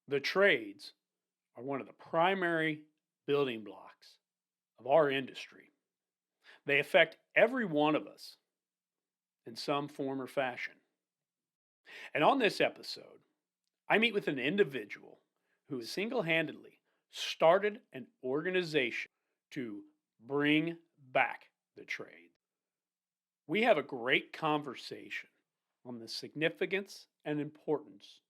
The trades are one of the primary building blocks of our industry. They affect every one of us in some form or fashion. And on this episode, I meet with an individual who has single handedly started an organization to bring back the trade. We have a great conversation on the significance and importance,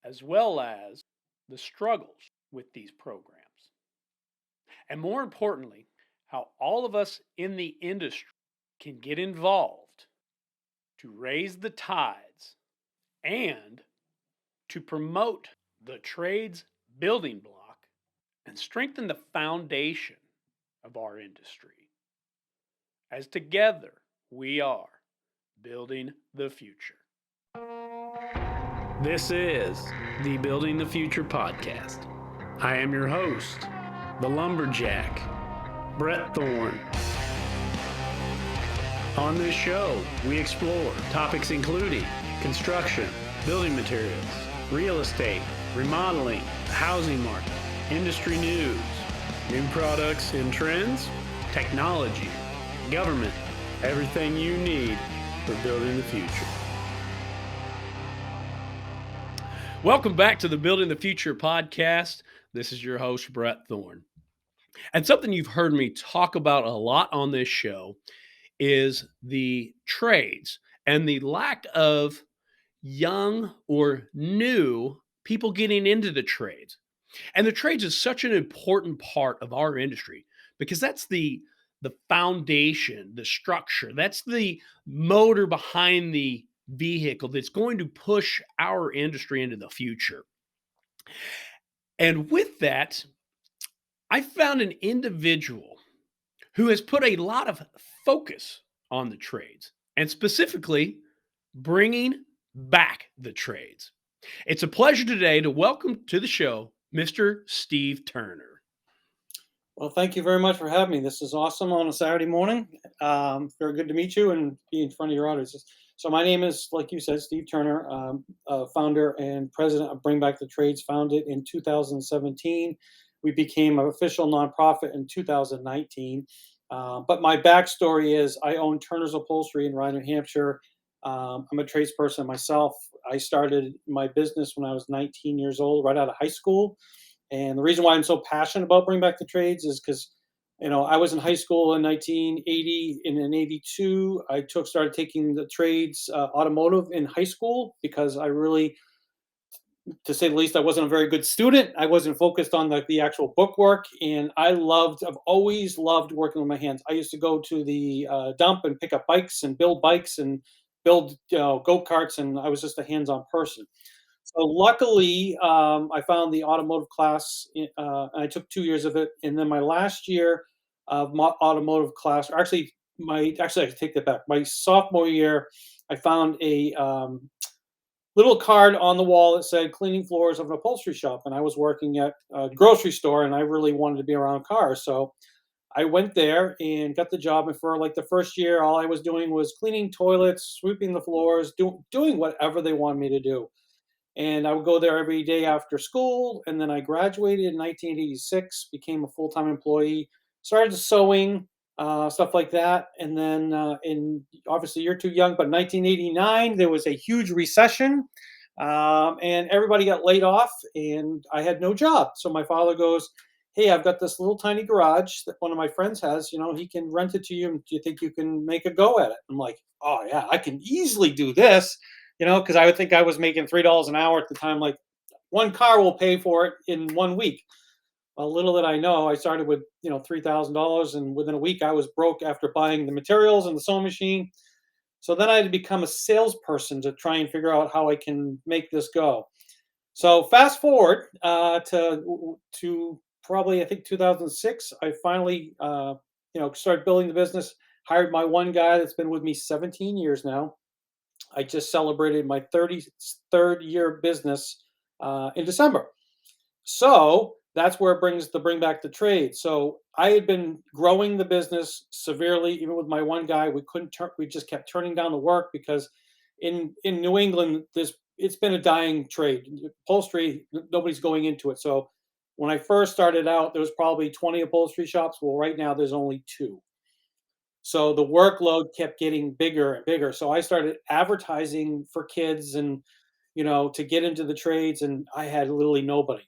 as well as the struggles with these programs. And more importantly, how all of us in the industry can get involved to raise the tides and to promote the trades building block and strengthen the foundation of our industry. As together we are building the future. This is the Building the Future podcast. I am your host, the lumberjack, Brett Thorne. On this show, we explore topics including construction, building materials, real estate, remodeling, the housing market, industry news, new products and trends, technology, government, everything you need for building the future. Welcome back to the Building the Future podcast. This is your host, Brett Thorne. And something you've heard me talk about a lot on this show is the trades and the lack of young or new people getting into the trades. And the trades is such an important part of our industry because that's the foundation, the structure, that's the motor behind the vehicle that's going to push our industry into the future. And with that, I found an individual who has put a lot of focus on the trades and specifically bringing back the trades. It's a pleasure today to welcome to the show Mr. Steve Turner. Well, thank you very much for having me. This is awesome on a Saturday morning. Very good to meet you and be in front of your audience. So my name is, like you said, Steve Turner, founder and president of Bring Back the Trades, founded in 2017. We became an official nonprofit in 2019. But my backstory is I own Turner's Upholstery in Rye, New Hampshire. I'm a tradesperson myself. I started my business when I was 19 years old, right out of high school. And the reason why I'm so passionate about Bring Back the Trades is because, I was in high school in 1980 and in 82. I started taking the trades, automotive in high school because I really, to say the least, I wasn't a very good student. I wasn't focused on the actual bookwork, and I've always loved working with my hands. I used to go to the dump and pick up bikes and build bikes and build go-karts, and I was just a hands-on person. So luckily, I found the automotive class. And I took 2 years of it, and then my last year of my automotive class, or actually I take that back. My sophomore year, I found a little card on the wall that said "cleaning floors of an upholstery shop," and I was working at a grocery store, and I really wanted to be around cars, so I went there and got the job. And for like the first year, all I was doing was cleaning toilets, sweeping the floors, doing whatever they wanted me to do. And I would go there every day after school. And then I graduated in 1986, became a full-time employee, started sewing, stuff like that. And then obviously you're too young, but 1989, there was a huge recession, and everybody got laid off and I had no job. So my father goes, "Hey, I've got this little tiny garage that one of my friends has, he can rent it to you. Do you think you can make a go at it?" I'm like, "Oh yeah, I can easily do this." Because I would think I was making $3 an hour at the time. Like, one car will pay for it in 1 week. Well, little did I know, I started with $3,000, and within a week I was broke after buying the materials and the sewing machine. So then I had to become a salesperson to try and figure out how I can make this go. So fast forward to probably I think 2006, I finally started building the business. Hired my one guy that's been with me 17 years now. I just celebrated my 33rd year business in December. So that's where it brings the Bring Back the Trade. So I had been growing the business severely, even with my one guy. We just kept turning down the work because in New England, it's been a dying trade. Upholstery, nobody's going into it. So when I first started out, there was probably 20 upholstery shops. Well, right now there's only two. So the workload kept getting bigger and bigger. So I started advertising for kids and, to get into the trades, and I had literally nobody.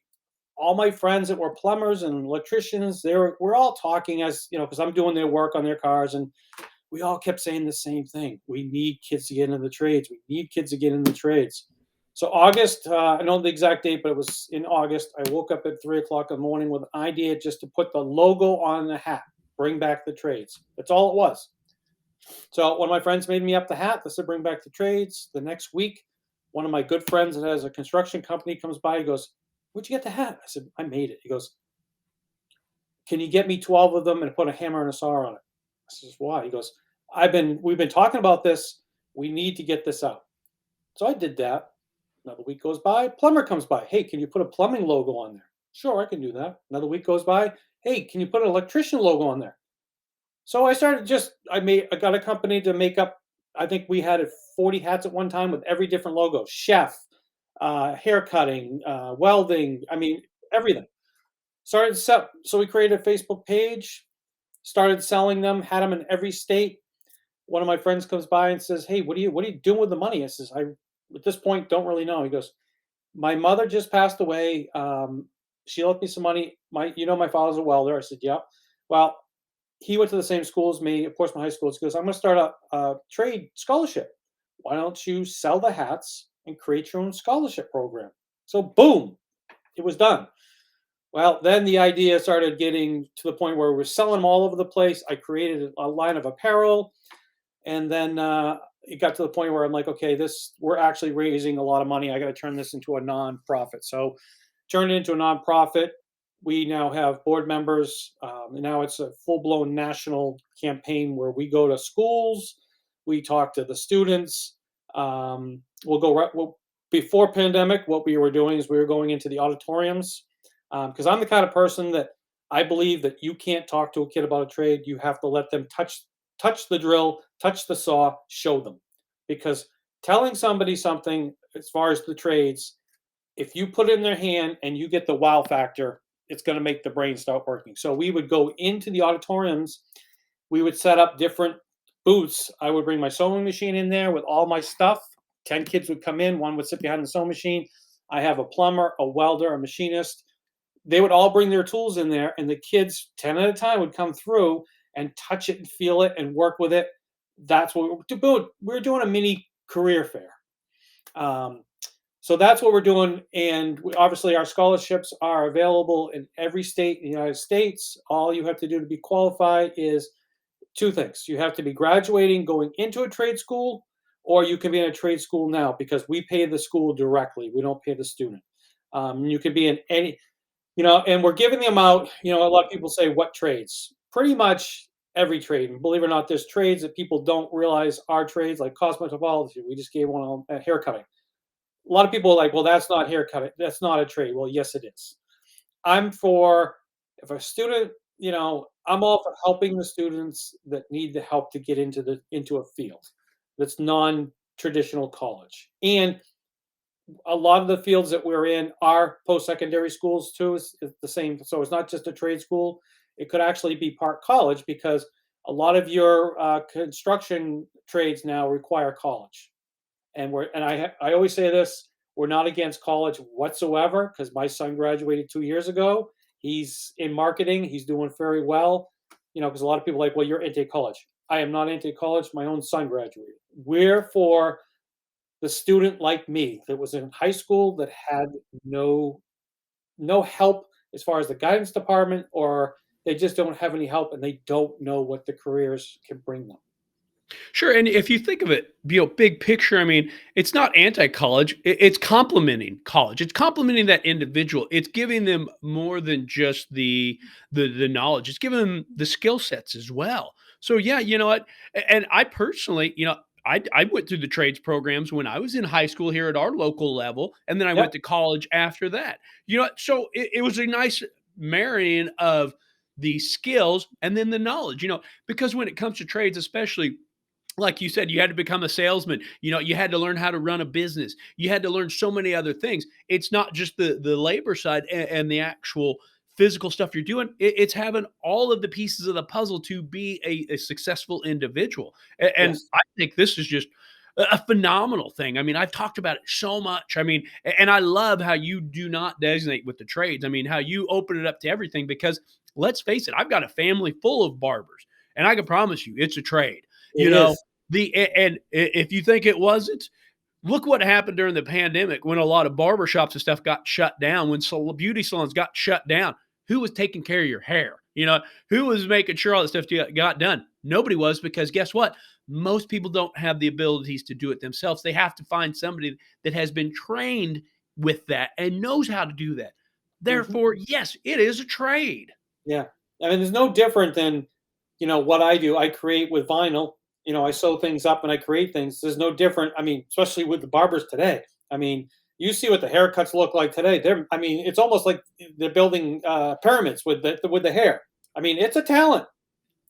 All my friends that were plumbers and electricians, we're all talking as, because I'm doing their work on their cars, and we all kept saying the same thing. We need kids to get into the trades. We need kids to get into the trades. So August, I don't know the exact date, but it was in August. I woke up at 3 o'clock in the morning with an idea just to put the logo on the hat, bring back the trades. That's all it was. So one of my friends made me up the hat. They said, bring back the trades. The next week, one of my good friends that has a construction company comes by. He goes, where'd you get the hat? I said, I made it. He goes, can you get me 12 of them and put a hammer and a saw on it? I says, why? He goes, we've been talking about this. We need to get this out. So I did that. Another week goes by, plumber comes by. Hey, can you put a plumbing logo on there? Sure, I can do that. Another week goes by. Hey, can you put an electrician logo on there? So I started I got a company to make up, I think we had 40 hats at one time with every different logo, chef, hair cutting, welding, I mean, everything. So we created a Facebook page, started selling them, had them in every state. One of my friends comes by and says, "Hey, what are you doing with the money?" I says, "I at this point don't really know." He goes, "My mother just passed away. She left me some money. My father's a welder." I said, "Yep." Well, he went to the same school as me, of course, my high school. He goes, "I'm going to start a trade scholarship. Why don't you sell the hats and create your own scholarship program?" So, boom, it was done. Well, then the idea started getting to the point where we're selling them all over the place. I created a line of apparel, and then it got to the point where I'm like, okay, we're actually raising a lot of money. I got to turn this into a nonprofit. So, turned it into a nonprofit. We now have board members, and now it's a full blown national campaign where we go to schools, we talk to the students. We'll go right. Well, before pandemic, what we were doing is we were going into the auditoriums, because I'm the kind of person that I believe that you can't talk to a kid about a trade. You have to let them touch the drill, touch the saw, show them. Because telling somebody something as far as the trades, if you put it in their hand and you get the wow factor, it's going to make the brain start working. So we would go into the auditoriums, we would set up different booths. I would bring my sewing machine in there with all my stuff. 10 kids would come in, one would sit behind the sewing machine. I have a plumber, a welder, a machinist. They would all bring their tools in there, and the kids, 10 at a time, would come through and touch it and feel it and work with it. That's what we're doing. We're doing a mini career fair. Um, so that's what we're doing. And obviously, our scholarships are available in every state in the United States. All you have to do to be qualified is two things. You have to be graduating, going into a trade school, or you can be in a trade school now because we pay the school directly. We don't pay the student. You can be in any, and we're giving them out. A lot of people say, what trades? Pretty much every trade. And believe it or not, there's trades that people don't realize are trades, like cosmetology. We just gave one on hair cutting. A lot of people are like, well, that's not hair cutting. That's not a trade. Well, yes, it is. I'm for, if a student, I'm all for helping the students that need the help to get into a field that's non-traditional college. And a lot of the fields that we're in are post-secondary schools too. Is the same. So it's not just a trade school. It could actually be part college because a lot of your construction trades now require college. And I always say this: we're not against college whatsoever because my son graduated 2 years ago. He's in marketing. He's doing very well. Because a lot of people are like, well, you're anti-college. I am not anti-college. My own son graduated. We're for the student like me that was in high school that had no help as far as the guidance department, or they just don't have any help and they don't know what the careers can bring them. Sure, and if you think of it, big picture, I mean, it's not anti-college, it's complementing college. It's complementing that individual. It's giving them more than just the knowledge. It's giving them the skill sets as well. So yeah, you know what? And I personally, I went through the trades programs when I was in high school here at our local level, and then I went Yep. to college after that. So it was a nice marrying of the skills and then the knowledge, because when it comes to trades, especially like you said, you had to become a salesman. You had to learn how to run a business. You had to learn so many other things. It's not just the labor side and the actual physical stuff you're doing. It's having all of the pieces of the puzzle to be a successful individual. And Yes. I think this is just a phenomenal thing. I mean, I've talked about it so much. I mean, and I love how you do not designate with the trades. I mean, how you open it up to everything, because let's face it, I've got a family full of barbers, and I can promise you it's a trade. It You know, is. and if you think it wasn't, look what happened during the pandemic when a lot of barbershops and stuff got shut down, when beauty salons got shut down. Who was taking care of your hair? Who was making sure all that stuff got done? Nobody was, because guess what? Most people don't have the abilities to do it themselves. They have to find somebody that has been trained with that and knows how to do that. Mhm. Therefore, yes, it is a trade. Yeah. I mean, there's no different than, what I do. I create with vinyl. I sew things up and I create things. There's no different. I mean, especially with the barbers today. I mean, you see what the haircuts look like today. I mean, it's almost like they're building pyramids with the hair. I mean, it's a talent.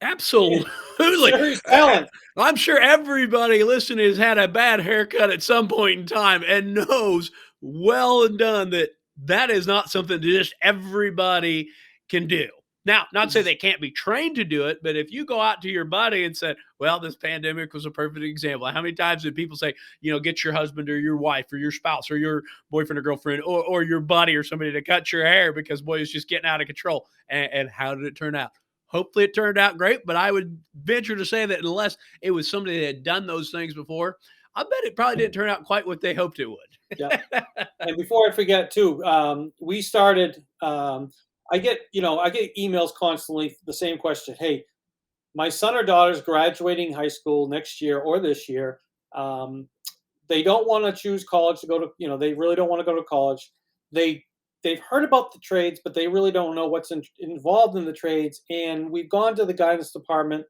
Absolutely. Serious talent. I'm sure everybody listening has had a bad haircut at some point in time and knows well and done that that is not something that just everybody can do. Now, not to say they can't be trained to do it, but if you go out to your buddy and said, well, this pandemic was a perfect example. How many times did people say, get your husband or your wife or your spouse or your boyfriend or girlfriend or your buddy or somebody to cut your hair because, boy, it's just getting out of control. And how did it turn out? Hopefully it turned out great, but I would venture to say that unless it was somebody that had done those things before, I bet it probably didn't turn out quite what they hoped it Yeah. would. And before I forget too, we started. I get emails constantly. The same question. Hey, my son or daughter's graduating high school next year or this year. Um, they don't want to choose college to go to. They really don't want to go to college. They they've heard about the trades, but they really don't know what's involved in the trades. And we've gone to the guidance department,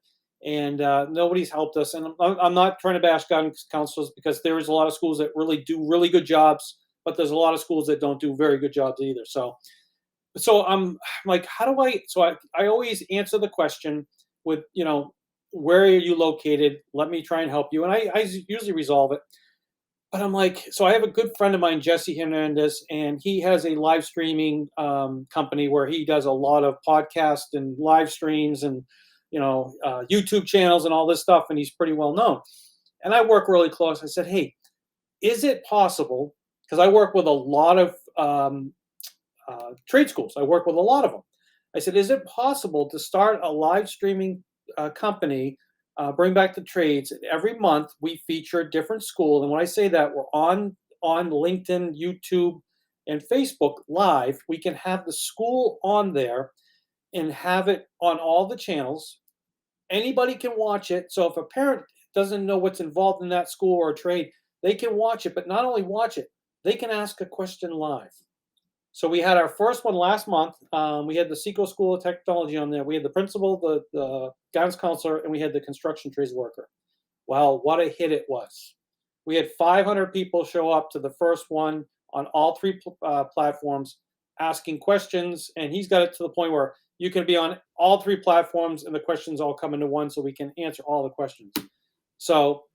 and nobody's helped us. And I'm not trying to bash guidance counselors, because there is a lot of schools that really do really good jobs, but there's a lot of schools that don't do very good jobs either. So I'm like, how do I? So I always answer the question with, where are you located? Let me try and help you, and I usually resolve it. But I'm like, so I have a good friend of mine, Jesse Hernandez, and he has a live streaming company where he does a lot of podcasts and live streams and YouTube channels and all this stuff, and he's pretty well known. And I work really close. I said, hey, is it possible? Because I work with a lot of trade schools. I work with a lot of them. I said, is it possible to start a live streaming company, bring back the trades? And every month we feature a different school. And when I say that, we're on LinkedIn, YouTube, and Facebook live. We can have the school on there and have it on all the channels. Anybody can watch it. So if a parent doesn't know what's involved in that school or trade, they can watch it. But not only watch it, they can ask a question live. So we had our first one last month. We had the Seco School of Technology on there. We had the principal, the guidance counselor, and we had the construction trades worker. Well, what a hit it was. We had 500 people show up to the first one on all three platforms asking questions. And he's got it to the point where you can be on all three platforms and the questions all come into one, so we can answer all the questions. So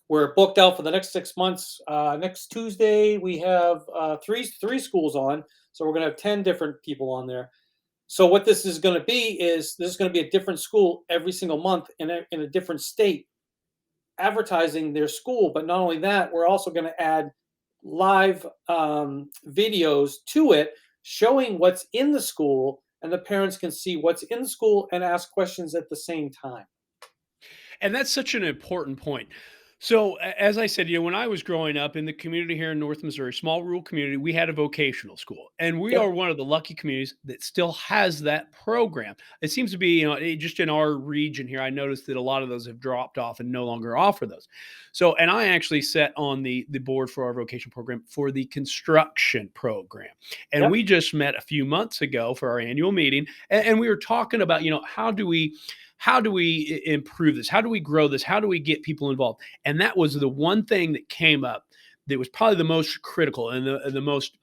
we're booked out for the next 6 months. Next Tuesday, we have three schools on, so we're going to have 10 different people on there. So what this is going to be is this is going to be a different school every single month in a different state, advertising their school. But not only that, we're also going to add live videos to it, showing what's in the school, and the parents can see what's in the school and ask questions at the same time. And that's such an important point. So, as I said, when I was growing up in the community here in North Missouri, small rural community, we had a vocational school, and we Yep. are one of the lucky communities that still has that program. It seems to be, just in our region here, I noticed that a lot of those have dropped off and no longer offer those. So, and I actually sat on the board for our vocational program for the construction program, and Yep. we just met a few months ago for our annual meeting, and we were talking about, how do we improve this? How do we grow this? How do we get people involved? And that was the one thing that came up that was probably the most critical and the most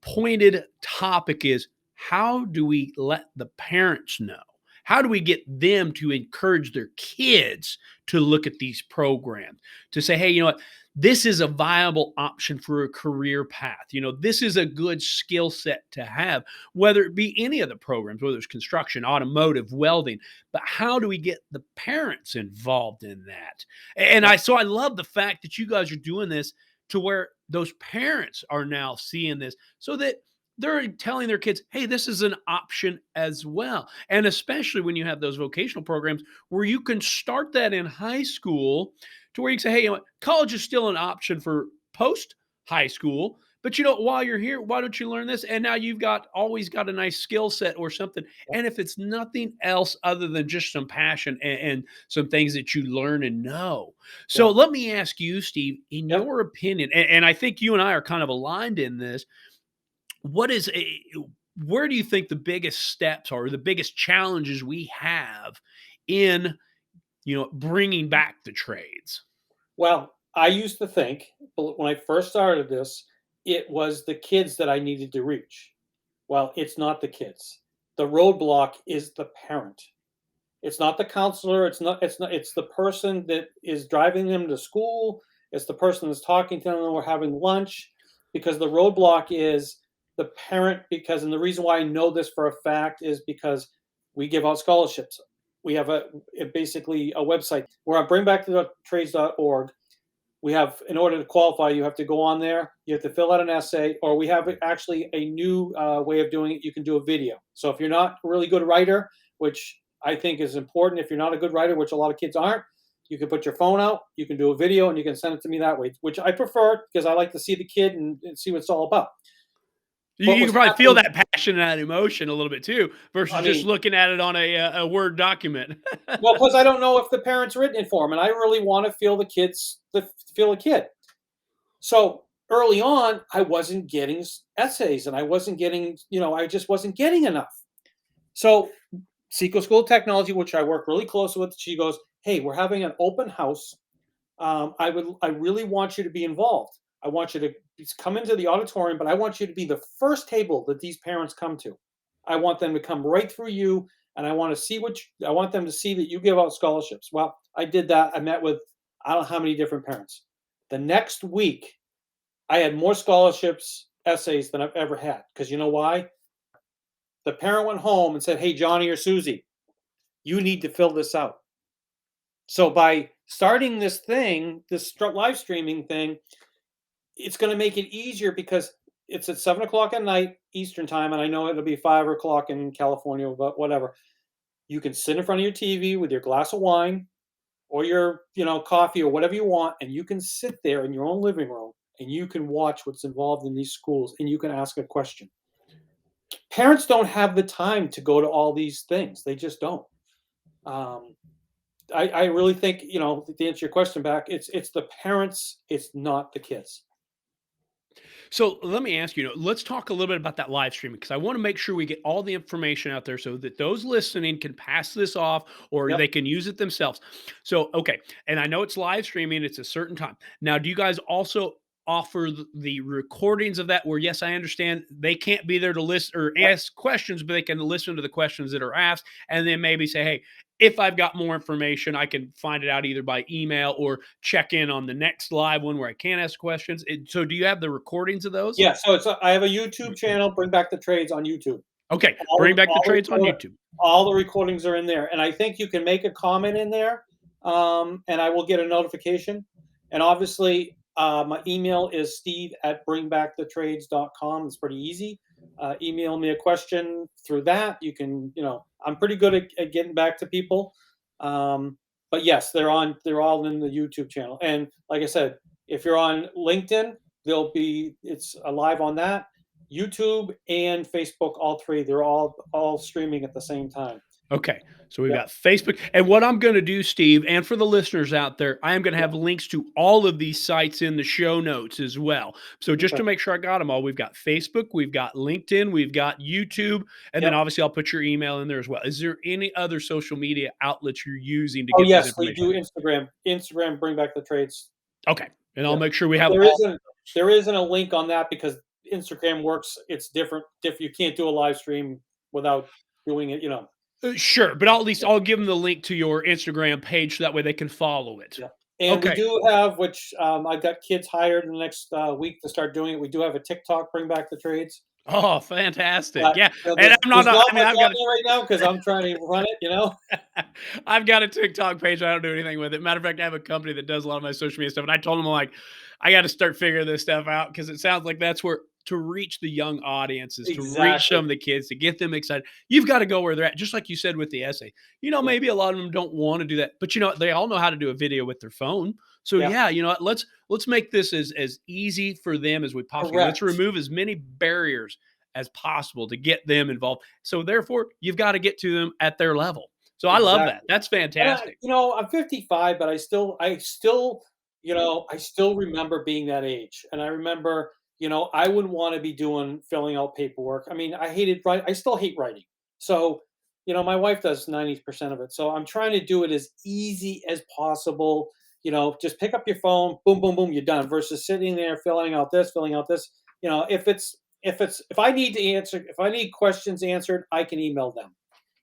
pointed topic is, how do we let the parents know? how do we get them to encourage their kids to look at these programs, to say, hey, you know what, this is a viable option for a career path. This is a good skill set to have, whether it be any of the programs, whether it's construction, automotive, welding. But how do we get the parents involved in that? And Yep. I love the fact that you guys are doing this to where those parents are now seeing this so that they're telling their kids, hey, this is an option as well. And especially when you have those vocational programs where you can start that in high school to where you can say, hey, you know what, college is still an option for post high school. But while you're here, why don't you learn this? And now you've always got a nice skill set or something. Yep. And if it's nothing else other than just some passion and some things that you learn and know. So Yep. let me ask you, Steve, in Yep. your opinion, and I think you and I are kind of aligned in this, what is a where do you think the biggest steps are, or the biggest challenges we have in, bringing back the trades? Well, I used to think, when I first started this, it was the kids that I needed to reach. Well, it's not the kids. The roadblock is the parent. It's not the counselor. It's not. It's the person that is driving them to school. It's the person that's talking to them when we're having lunch, because the roadblock is the parent. And the reason why I know this for a fact is because we give out scholarships. We have basically a website. We're on bringbackthetrades.org. We have, in order to qualify, you have to go on there. You have to fill out an essay, or we have actually a new way of doing it. You can do a video. So if you're not a really good writer, which I think is important, if you're not a good writer, which a lot of kids aren't, you can put your phone out, you can do a video, and you can send it to me that way, which I prefer because I like to see the kid and see what it's all about. You, But you can what's probably feel happening, that passion and that emotion a little bit too, versus I just mean, looking at it on a Word document. well, plus I don't know if the parents written it for them, and I really want to feel feel a kid. So early on, I wasn't getting essays, and I wasn't getting, I just wasn't getting enough. So Seco School of Technology, which I work really close with, she goes, "Hey, we're having an open house. I really want you to be involved. I want you to come into the auditorium, but I want you to be the first table that these parents come to. I want them to come right through you, and I want them to see that you give out scholarships." Well, I did that. I met with, I don't know how many different parents. The next week, I had more scholarships essays than I've ever had. Because you know why? The parent went home and said, "Hey, Johnny or Susie, you need to fill this out." So by starting this thing, this live streaming thing, it's going to make it easier because it's at 7 o'clock at night Eastern time, and I know it'll be 5 o'clock in California, but whatever. You can sit in front of your TV with your glass of wine or your, coffee or whatever you want, and you can sit there in your own living room and you can watch what's involved in these schools, and you can ask a question. Parents don't have the time to go to all these things. They just don't. Um, I really think, to answer your question back, it's the parents, it's not the kids. So let me ask you, let's talk a little bit about that live streaming, because I want to make sure we get all the information out there so that those listening can pass this off or Yep. they can use it themselves. So, okay. And I know it's live streaming, it's a certain time. Now, do you guys also offer the recordings of that where, yes, I understand they can't be there to listen or Yep. ask questions, but they can listen to the questions that are asked and then maybe say, hey, if I've got more information, I can find it out either by email or check in on the next live one where I can ask questions. So, do you have the recordings of those? Yeah. So I have a YouTube channel, Bring Back the Trades on YouTube. Okay, All bring the back the all the trades on record- YouTube. all the recordings are in there, and I think you can make a comment in there, and I will get a notification. And obviously, my email is steve@bringbackthetrades.com. It's pretty easy. Email me a question through that. You can, I'm pretty good at getting back to people. But yes, they're all in the YouTube channel. And like I said, if you're on LinkedIn, it's live on that. YouTube and Facebook, all three, they're all streaming at the same time. Okay, so we've Yeah, got Facebook. And what I'm going to do, Steve, and for the listeners out there, I am going to yeah, have links to all of these sites in the show notes as well. So just okay, to make sure I got them all, we've got Facebook, we've got LinkedIn, we've got YouTube, and then yep. obviously I'll put your email in there as well. Is there any other social media outlets you're using to Oh get this yes, we information? do Instagram. Instagram, Bring Back the Trades. Okay, and I'll Yeah, make sure we but have there all. isn't there isn't a link on that because Instagram works. It's different. You can't do a live stream without doing it. Sure, but I'll give them the link to your Instagram page so that way they can follow it. Yeah. And we Okay. do have, which I've got kids hired in the next week to start doing it. We do have a TikTok, Bring Back the Trades. Oh, fantastic. But Yeah, and there's I'm not there's not I mean, much I've on got there right now because I'm trying to run it. I've got a TikTok page. I don't do anything with it. Matter of fact, I have a company that does a lot of my social media stuff, and I told them like, I got to start figuring this stuff out because it sounds like that's where to reach the young audiences, to reach Exactly. some of the kids, to get them excited. You've got to go where they're at, just like you said with the essay. Yeah. Maybe a lot of them don't want to do that, but they all know how to do a video with their phone. So Yeah. yeah, what, let's make this as easy for them as we possibly can. Let's Correct. remove as many barriers as possible to get them involved. So therefore, you've got to get to them at their level. So I love that. Exactly. That's And fantastic. I'm 55, but I still remember being that age. And I remember, I wouldn't want to be filling out paperwork. I mean, I still hate writing. So, my wife does 90% of it. So I'm trying to do it as easy as possible. Just pick up your phone, boom, boom, boom, you're done versus sitting there filling out this, filling out this. If I need questions answered, I can email them.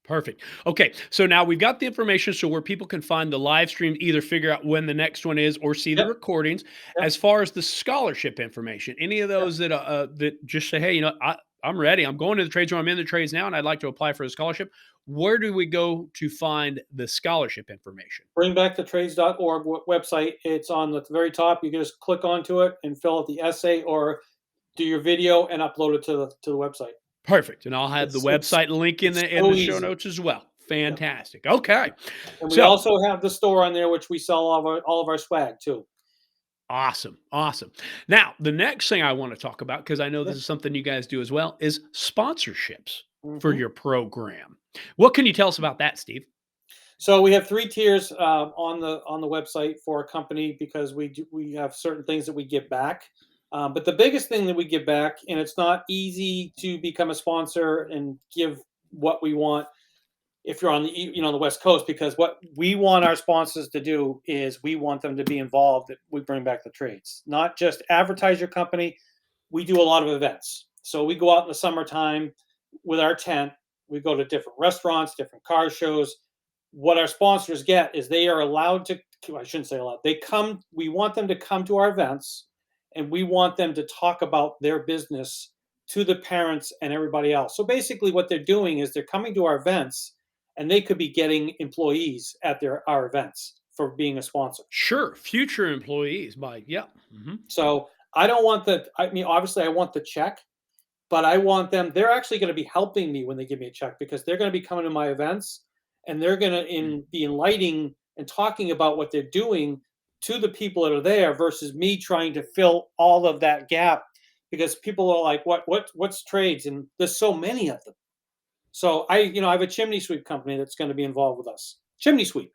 Perfect. Okay, so now we've got the information so where people can find the live stream, either figure out when the next one is or see the Yep. recordings. Yep. As far as the scholarship information, any of Yep. those that just say, hey, I'm ready. I'm going to the trades, or I'm in the trades now, and I'd like to apply for a scholarship. Where do we go to find the scholarship information? Bringbackthetrades.org website. It's on the very top. You can just click onto it and fill out the essay or do your video and upload it to the website. Perfect, and I'll have the It's website link in it's the so show easy. notes as well. Yeah. Fantastic. Okay, And we so also have the store on there, which we sell all of our swag too. awesome, awesome. Now, the next thing I want to talk about, because I know Yeah. this is something you guys do as well, is sponsorships for Hmm. your program. What can you tell us about that, Steve? So we have 3 tiers on the website for a company because we have certain things that we give back. But the biggest thing that we give back, and it's not easy to become a sponsor and give what we want if you're on the West Coast, because what we want our sponsors to do is we want them to be involved. That we bring back the trades, not just advertise your company. We do a lot of events, so we go out in the summertime with our tent. We go to different restaurants, different car shows. What our sponsors get is they are allowed to. I shouldn't say allowed. They come. We want them to come to our events, and we want them to talk about their business to the parents and everybody else. So basically, what they're doing is they're coming to our events and they could be getting employees at our events for being a sponsor. Sure, future employees by yeah. So I don't want I mean, obviously, I want the check, but I want them. They're actually going to be helping me when they give me a check because they're going to be coming to my events and they're going to be enlightening and talking about what they're doing to the people that are there versus me trying to fill all of that gap because people are like, what's trades? And there's so many of them. So I have a chimney sweep company that's going to be involved with us. Chimney sweep.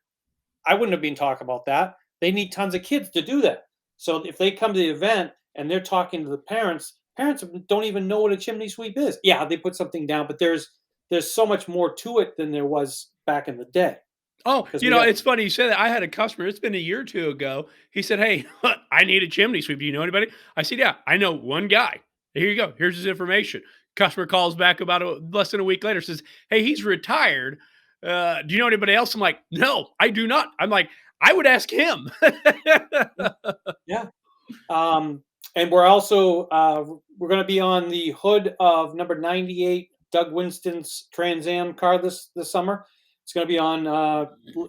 I wouldn't have been talking about that. They need tons of kids to do that. So if they come to the event and they're talking to the parents don't even know what a chimney sweep is. Yeah, they put something down, but there's so much more to it than there was back in the day. Oh, Because we got it's funny you say that. I had a customer, it's been a year or two ago. He said, hey, I need a chimney sweep. Do you know anybody? I said, yeah, I know one guy. Here you go. Here's his information. Customer calls back about less than a week later, says, hey, he's retired. Do you know anybody else? I'm like, no, I do not. I'm like, I would ask him. yeah. And we're also we're going to be on the hood of number 98 Doug Winston's Trans Am car this summer. It's going to be on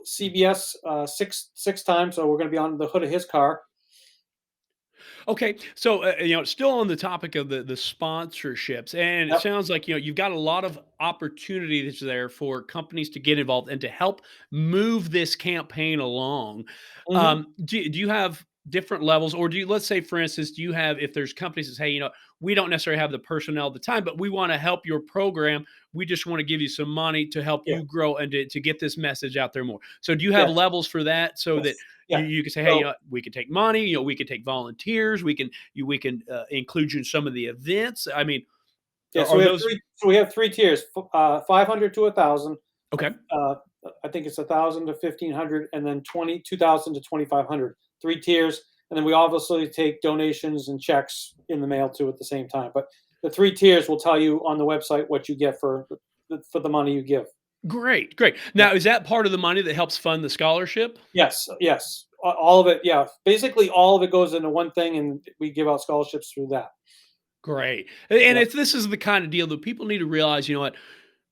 CBS six times, so we're going to be on the hood of his car. Okay, so still on the topic of the sponsorships, and it Yep. sounds like you've got a lot of opportunities there for companies to get involved and to help move this campaign along. Hmm. Do you have different levels, or do you, let's say, for instance, do you have if there's companies that say, we don't necessarily have the personnel at the time, but we want to help your program. We just want to give you some money to help Yeah. you grow and to get this message out there more. So do you have Yes. levels for that so that Yes. you, Yeah. you can say, hey, So we can take money, we can take volunteers, we can include you in some of the events. I mean, yeah. So are those we have 3 tiers: 500 to 1,000. okay? Uh, I think it's 1,000 to 1,500, and then 2,000 to 2,500. 3 tiers, and then we obviously take donations and checks in the mail too at the same time. But the 3 tiers will tell you on the website what you get for the money you give. Great, great. Yeah. Now, is that part of the money that helps fund the scholarship? Yes, yes. All of it. Yeah. Basically, all of it goes into one thing, and we give out scholarships through that. Great. And Yep. it's this is the kind of deal that people need to realize, you know what,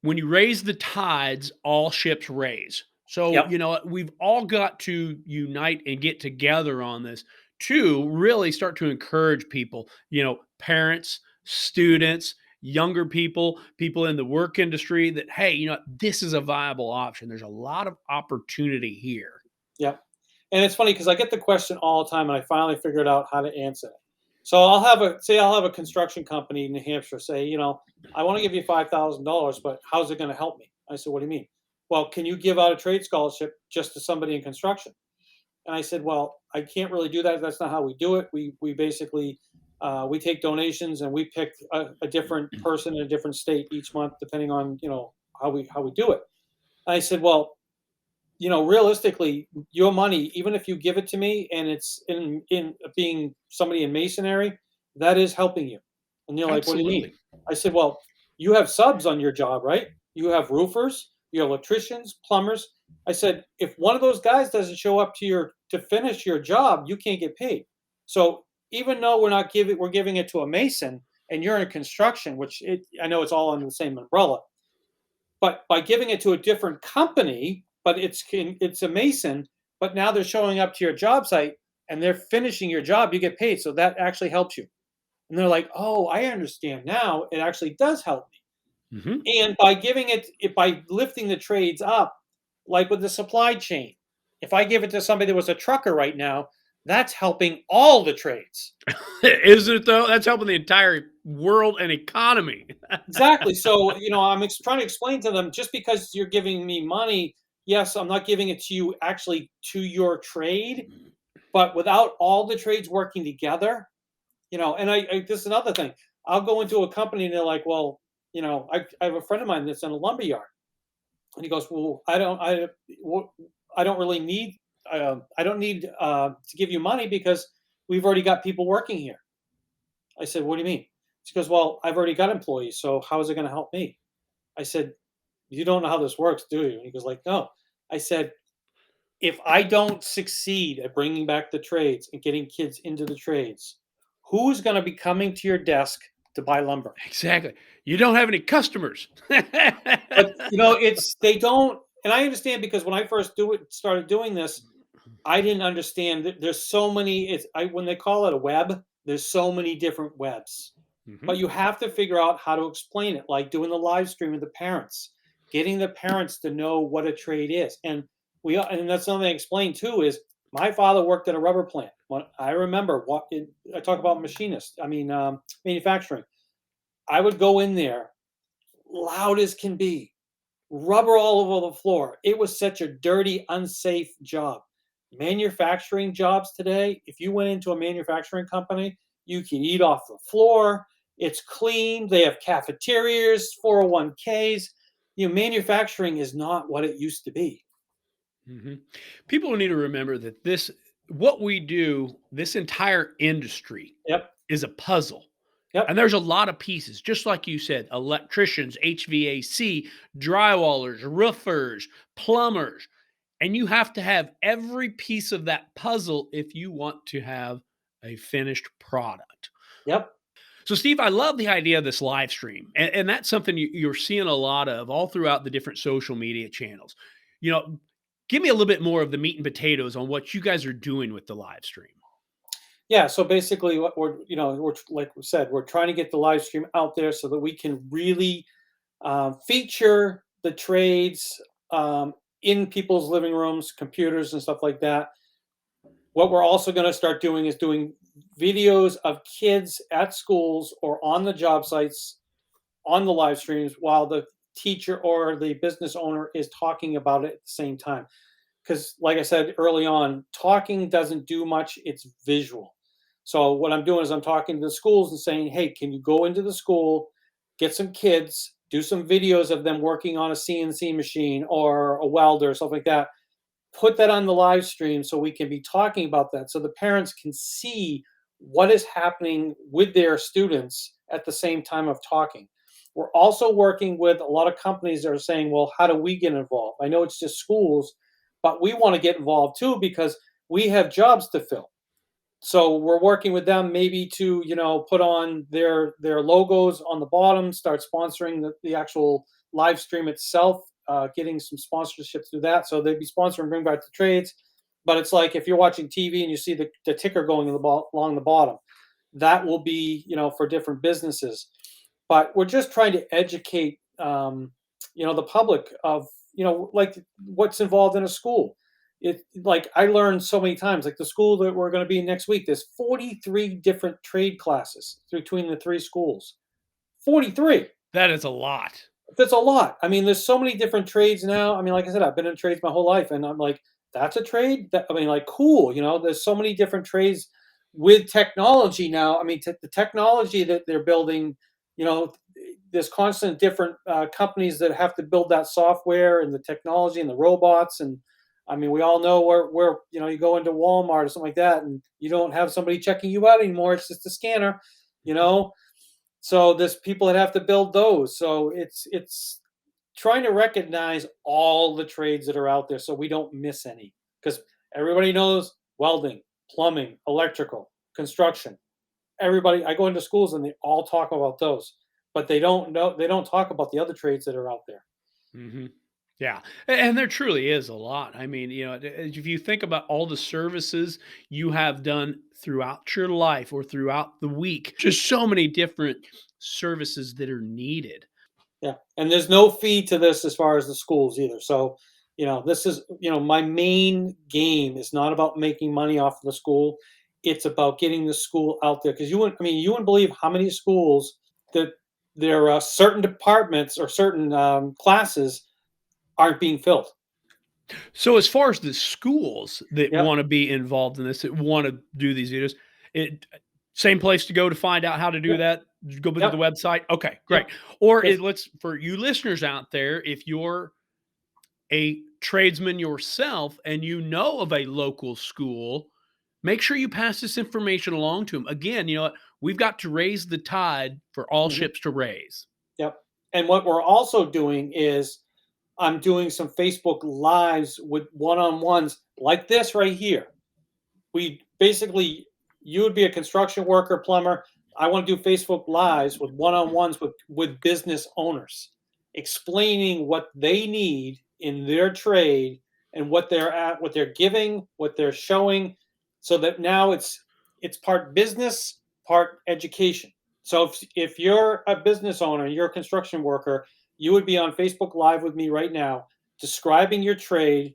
when you raise the tides, all ships raise. So, Yep. you know, we've all got to unite and get together on this to really start to encourage people, you know, parents, students, younger people, people in the work industry that, hey, you know, this is a viable option. There's a lot of opportunity here. Yep. And it's funny because I get the question all the time, and I finally figured out how to answer it. So I'll have a construction company in New Hampshire say, I want to give you $5,000, but how's it going to help me? I said, what do you mean? Well, can you give out a trade scholarship just to somebody in construction? And I said, well, I can't really do that. That's not how we do it. We basically we take donations, and we pick a different person in a different state each month, depending on how we do it. And I said, well, realistically, your money, even if you give it to me and it's in being somebody in masonry, that is helping you. And they're like, what do you mean? Absolutely. I said, well, you have subs on your job, right? You have roofers, you have electricians, plumbers. I said, if one of those guys doesn't show up to finish your job, you can't get paid. So even though we're giving it to a mason, and you're in construction, I know it's all under the same umbrella, but by giving it to a different company, but it's a mason, but now they're showing up to your job site and they're finishing your job, you get paid. So that actually helps you. And they're like, oh, I understand now. It actually does help Hmm. me. And by by lifting the trades up, like with the supply chain, if I give it to somebody that was a trucker right now, that's helping all the trades. Isn't it though? That's helping the entire world and economy. Exactly. So, trying to explain to them, just because you're giving me money, yes, I'm not giving it to you actually to your trade, but without all the trades working together, and this is another thing. I'll go into a company and they're like, well, I have a friend of mine that's in a lumber yard, and he goes, well, I don't really need, I don't need to give you money because we've already got people working here. I said, what do you mean? She goes, well, I've already got employees, so how is it going to help me? I said, you don't know how this works, do you? And he goes like, no. I said, if I don't succeed at bringing back the trades and getting kids into the trades, who's going to be coming to your desk to buy lumber? Exactly. You don't have any customers. But they don't, and I understand, because when I first started doing this, I didn't understand that there's so many. When they call it a web, there's so many different webs. But Mhm. you have to figure out how to explain it, like doing the live stream with the parents, getting the parents to know what a trade is. And that's something I explained too. Is my father worked at a rubber plant. When I remember I talk about machinist. I mean, manufacturing. I would go in there, loud as can be, rubber all over the floor. It was such a dirty, unsafe job. Manufacturing jobs today, if you went into a manufacturing company, you can eat off the floor. It's clean. They have cafeterias, 401ks. Manufacturing is not what it used to be. Mhm. People need to remember that what we do, this entire industry Yep. is a puzzle. And Yep. there's a lot of pieces, just like you said, electricians, HVAC, drywallers, roofers, plumbers. And you have to have every piece of that puzzle if you want to have a finished product. Yep. So, Steve, I love the idea of this live stream, and that's something you're seeing a lot of all throughout the different social media channels. You know, give me a little bit more of the meat and potatoes on what you guys are doing with the live stream. Yeah. So basically, what we're like we said, we're trying to get the live stream out there so that we can really feature the trades in people's living rooms, computers, and stuff like that. What we're also going to start doing is doing videos of kids at schools or on the job sites on the live streams while the teacher or the business owner is talking about it at the same time. Because, like I said early on, talking doesn't do much, it's visual. So, what I'm doing is I'm talking to the schools and saying, hey, can you go into the school, get some kids, do some videos of them working on a CNC machine or a welder or something like that, put that on the live stream so we can be talking about that so the parents can see what is happening with their students at the same time of talking. We're also working with a lot of companies that are saying, well, how do we get involved? I know it's just schools, but we want to get involved too because we have jobs to fill. So we're working with them maybe to, put on their logos on the bottom, start sponsoring the actual live stream itself, getting some sponsorships through that. So they'd be sponsoring Bring Back the Trades. But it's like if you're watching TV and you see the ticker going along the bottom, that will be, for different businesses. But we're just trying to educate, the public of, like what's involved in a school. It like I learned so many times, like the school that we're going to be in next week, there's 43 different trade classes between the three schools. 43. That is a lot. That's a lot. I mean, there's so many different trades now. I mean, like I said, I've been in trades my whole life, and I'm like, that's a trade. I mean, like, cool. There's so many different trades with technology now. I mean, the technology that they're building. There's constant different companies that have to build that software and the technology and the robots. And I mean, we all know where you go into Walmart or something like that, and you don't have somebody checking you out anymore. It's just a scanner. So there's people that have to build those. So it's trying to recognize all the trades that are out there so we don't miss any. Because everybody knows welding, plumbing, electrical, construction. Everybody, I go into schools and they all talk about those, but they don't talk about the other trades that are out there. Hmm. Yeah. And there truly is a lot. I mean, if you think about all the services you have done throughout your life or throughout the week, just so many different services that are needed. Yeah, and there's no fee to this as far as the schools either. So, this is, my main game is not about making money off of the school. It's about getting the school out there because you wouldn't believe how many schools that there are certain departments or certain classes aren't being filled. So as far as the schools that Yep, want to be involved in this, that want to do these videos, it same place to go to find out how to do yep, that. Go to the yep, website. Okay, great. yep. Or Yes, let's for you listeners out there, if you're a tradesman yourself and you know of a local school, make sure you pass this information along to them. Again, you know what? We've got to raise the tide for all mhm, ships to raise. yep. And what we're also doing is I'm doing some Facebook lives with one-on-ones like this right here. We basically, you would be a construction worker, plumber. I want to do Facebook lives with one-on-ones with business owners, explaining what they need in their trade and what they're giving, what they're showing, so that now it's part business, part education. So if you're a business owner, you're a construction worker, you would be on Facebook Live with me right now, describing your trade,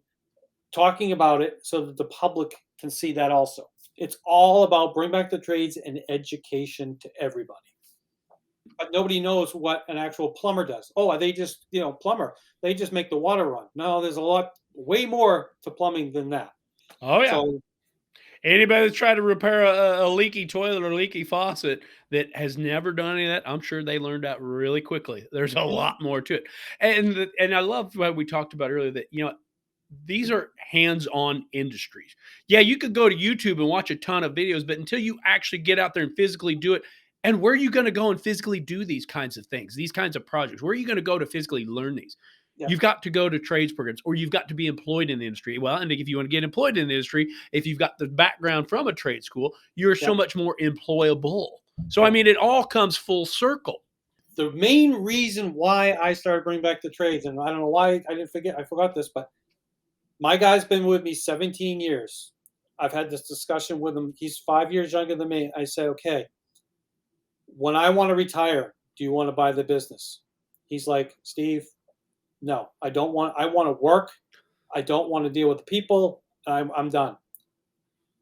talking about it so that the public can see that also. It's all about bring back the trades and education to everybody. But nobody knows what an actual plumber does. Oh, are they just, plumber? They just make the water run. No, there's a lot, way more to plumbing than that. Oh yeah. So, Anybody that's tried to repair a leaky toilet or leaky faucet that has never done any of that, I'm sure they learned out really quickly. There's a mhm, lot more to it, and I love what we talked about earlier. That these are hands-on industries. Yeah, you could go to YouTube and watch a ton of videos, but until you actually get out there and physically do it, and where are you going to go and physically do these kinds of things, these kinds of projects? Where are you going to go to physically learn these? yeah, You've got to go to trades programs or you've got to be employed in the industry. Well, and if you want to get employed in the industry, if you've got the background from a trade school, you're yeah, so much more employable. So, I yeah. mean, it all comes full circle. The main reason why I started bringing back the trades, and I don't know why I forgot this, but my guy's been with me 17 years. I've had this discussion with him. He's 5 years younger than me. I said, okay, when I want to retire, do you want to buy the business? He's like, Steve, no, I don't want, I want to work. I don't want to deal with people. I'm done.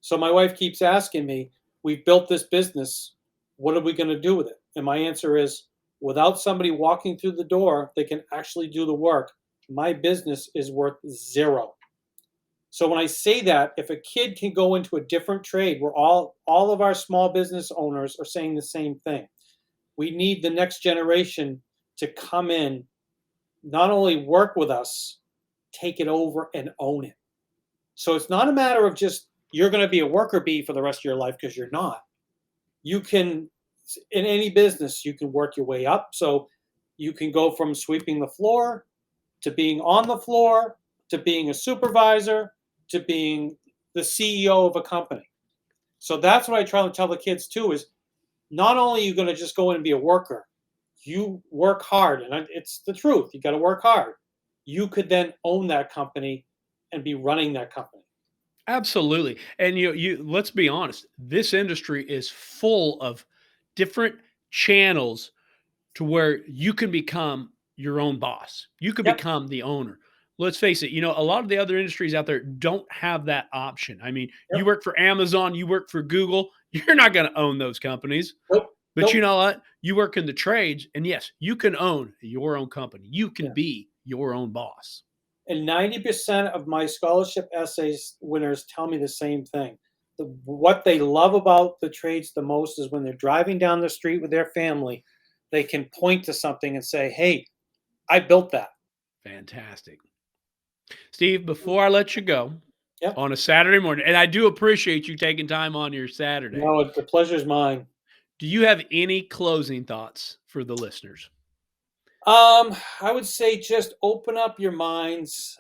So my wife keeps asking me, we've built this business. What are we going to do with it? And my answer is, without somebody walking through the door, they can actually do the work. My business is worth zero. So when I say that, if a kid can go into a different trade, we're all of our small business owners are saying the same thing. We need the next generation to come in, not only work with us, take it over and own it. So it's not a matter of just you're going to be a worker bee for the rest of your life because you're not. You can in any business you can work your way up. So you can go from sweeping the floor to being on the floor to being a supervisor to being the CEO of a company. So that's what I try to tell the kids too, is not only are you going to just go in and be a worker, you work hard. And it's the truth. You got to work hard. You could then own that company and be running that company. Absolutely. And you let's be honest, this industry is full of different channels to where you can become your own boss. You could Yep. become the owner. Let's face it, a lot of the other industries out there don't have that option. I mean, you Yep. work for Amazon, you work for Google, you're not going to own those companies. Nope. But you Nope. know what? You work in the trades, and yes, you can own your own company. You can Yeah. be your own boss. And 90% of my scholarship essays winners tell me the same thing. What they love about the trades the most is when they're driving down the street with their family, they can point to something and say, hey, I built that. Fantastic. Steve, before I let you go Yep. on a Saturday morning, and I do appreciate you taking time on your Saturday, No, the pleasure's mine. do you have any closing thoughts for the listeners? I would say just open up your minds,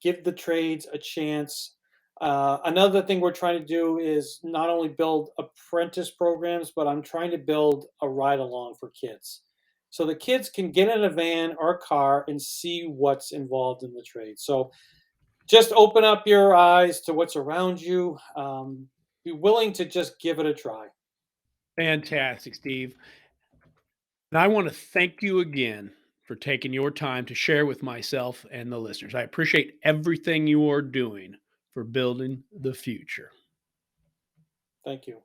give the trades a chance. Another thing we're trying to do is not only build apprentice programs, but I'm trying to build a ride along for kids. So the kids can get in a van or a car and see what's involved in the trade. So just open up your eyes to what's around you. Be willing to just give it a try. Fantastic, Steve. And I want to thank you again for taking your time to share with myself and the listeners. I appreciate everything you are doing for building the future. Thank you.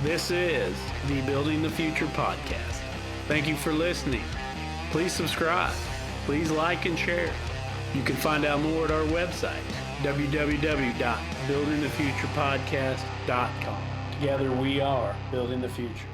This is the Building the Future podcast. Thank you for listening. Please subscribe. Please like and share. You can find out more at our website, www.buildingthefuturepodcast.com. Together we are building the future.